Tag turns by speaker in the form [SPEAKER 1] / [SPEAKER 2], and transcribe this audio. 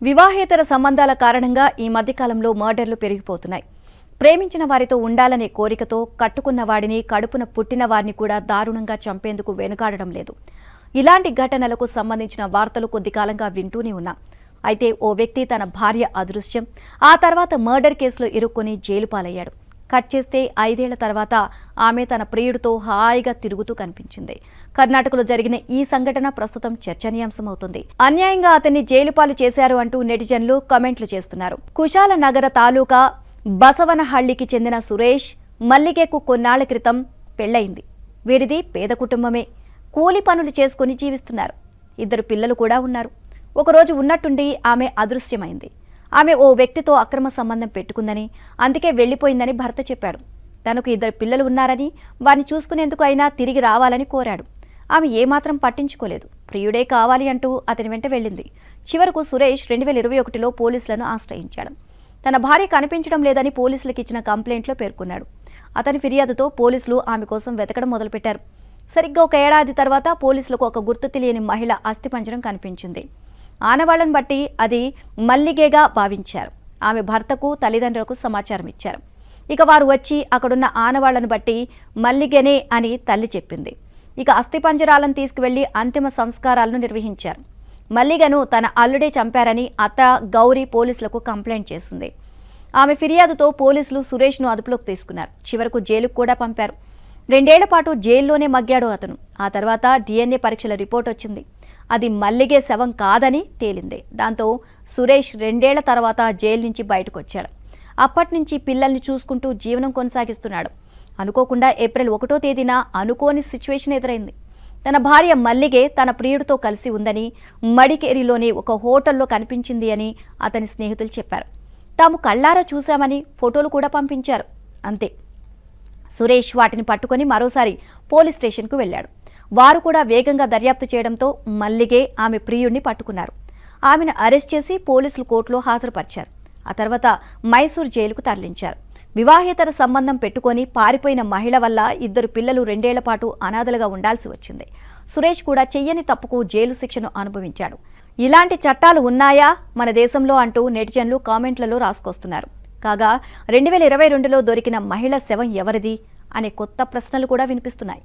[SPEAKER 1] వివాహేతర సంబంధాల కారణంగా ఈ మధ్యకాలంలో మర్డర్లు పెరిగిపోతున్నాయి. ప్రేమించిన వారితో ఉండాలనే కోరికతో కట్టుకున్న వాడిని, కడుపున పుట్టిన వారిని కూడా దారుణంగా చంపేందుకు వెనుకాడడం లేదు. ఇలాంటి ఘటనలకు సంబంధించిన వార్తలు కొద్ది కాలంగా వింటూనే ఉన్నాం. అయితే ఓ వ్యక్తి తన భార్య అదృశ్యం, ఆ తర్వాత మర్డర్ కేసులో ఇరుక్కొని జైలు పాలయ్యాడు. కట్ చేస్తే 5 ఏళ్ల తర్వాత ఆమె తన ప్రియుడితో హాయిగా తిరుగుతూ కనిపించింది. కర్ణాటకలో జరిగిన ఈ సంఘటన ప్రస్తుతం చర్చనీయాంశమవుతుంది. అన్యాయంగా అతన్ని జైలు పాలు చేశారు అంటూ నెటిజన్లు కామెంట్లు చేస్తున్నారు. కుశాల నగర తాలూకా బసవనహళ్లికి చెందిన సురేష్ మల్లిగేకు కొన్నాళ్ల క్రితం పెళ్లయింది. వీరిది పేద కుటుంబమే. కూలి పనులు చేసుకుని జీవిస్తున్నారు. 2 పిల్లలు కూడా ఉన్నారు. ఒకరోజు ఉన్నట్టుండి ఆమె అదృశ్యమైంది. ఆమె ఓ వ్యక్తితో అక్రమ సంబంధం పెట్టుకుందని, అందుకే వెళ్లిపోయిందని భర్త చెప్పాడు. తనకు 2 పిల్లలు ఉన్నారని, వారిని చూసుకునేందుకు అయినా తిరిగి రావాలని కోరాడు. ఆమె ఏమాత్రం పట్టించుకోలేదు. ప్రియుడే కావాలి అంటూ అతని వెంట వెళ్ళింది. చివరకు సురేష్ 2021లో పోలీసులను ఆశ్రయించాడు. తన భార్య కనిపించడం లేదని పోలీసులకు ఇచ్చిన కంప్లైంట్లో పేర్కొన్నాడు. అతని ఫిర్యాదుతో పోలీసులు ఆమె కోసం వెతకడం మొదలుపెట్టారు. సరిగ్గా 1 ఏడాది తర్వాత పోలీసులకు ఒక గుర్తు తెలియని మహిళ అస్థిపంజరం కనిపించింది. ఆనవాళ్లను బట్టి అది మల్లిగేగా భావించారు. ఆమె భర్తకు, తల్లిదండ్రులకు సమాచారం ఇచ్చారు. ఇక వారు వచ్చి అక్కడున్న ఆనవాళ్లను బట్టి మల్లిగేనే అని తల్లి చెప్పింది. ఇక అస్థిపంజరాలను తీసుకువెళ్లి అంతిమ సంస్కారాలను నిర్వహించారు. మల్లిగను తన అల్లుడే చంపారని అత్త గౌరీ పోలీసులకు కంప్లైంట్ చేసింది. ఆమె ఫిర్యాదుతో పోలీసులు సురేష్ను అదుపులోకి తీసుకున్నారు. చివరకు జైలుకు కూడా పంపారు. 2 ఏళ్ల పాటు జైల్లోనే మగ్గాడు అతను. ఆ తర్వాత DNA పరీక్షల రిపోర్ట్ వచ్చింది. అది మల్లిగే శవం కాదని తేలింది. దాంతో సురేష్ 2 ఏళ్ల తర్వాత జైలు నుంచి బయటకు వచ్చాడు. అప్పటి నుంచి పిల్లల్ని చూసుకుంటూ జీవనం కొనసాగిస్తున్నాడు. అనుకోకుండా ఏప్రిల్ 1వ తేదీన అనుకోని సిచ్యువేషన్ ఎదురైంది. తన భార్య మల్లిగే తన ప్రియుడితో కలిసి ఉందని, మడికేరిలోని ఒక హోటల్లో కనిపించింది అని అతని స్నేహితులు చెప్పారు. తాము కళ్లారా చూశామని ఫోటోలు కూడా పంపించారు. అంతే. సురేష్ వాటిని పట్టుకొని మరోసారి పోలీస్ స్టేషన్కు వెళ్లాడు. వారు కూడా వేగంగా దర్యాప్తు చేయడంతో మల్లిగే ఆమె ప్రియుడిని పట్టుకున్నారు. ఆమెను అరెస్ట్ చేసి పోలీసులు కోర్టులో హాజరుపరిచారు. ఆ తర్వాత మైసూర్ జైలుకు తరలించారు. వివాహేతర సంబంధం పెట్టుకొని పారిపోయిన మహిళ వల్ల 2 పిల్లలు 2 ఏళ్ల పాటు అనాథలుగా ఉండాల్సి వచ్చింది. సురేష్ కూడా చెయ్యని తప్పుకు జైలు శిక్షను అనుభవించాడు. ఇలాంటి చట్టాలు ఉన్నాయా మన దేశంలో అంటూ నెటిజన్లు కామెంట్లలో రాసుకొస్తున్నారు. కాగా 2022లో దొరికిన మహిళ శవం ఎవరిది అనే కొత్త ప్రశ్నలు కూడా వినిపిస్తున్నాయి.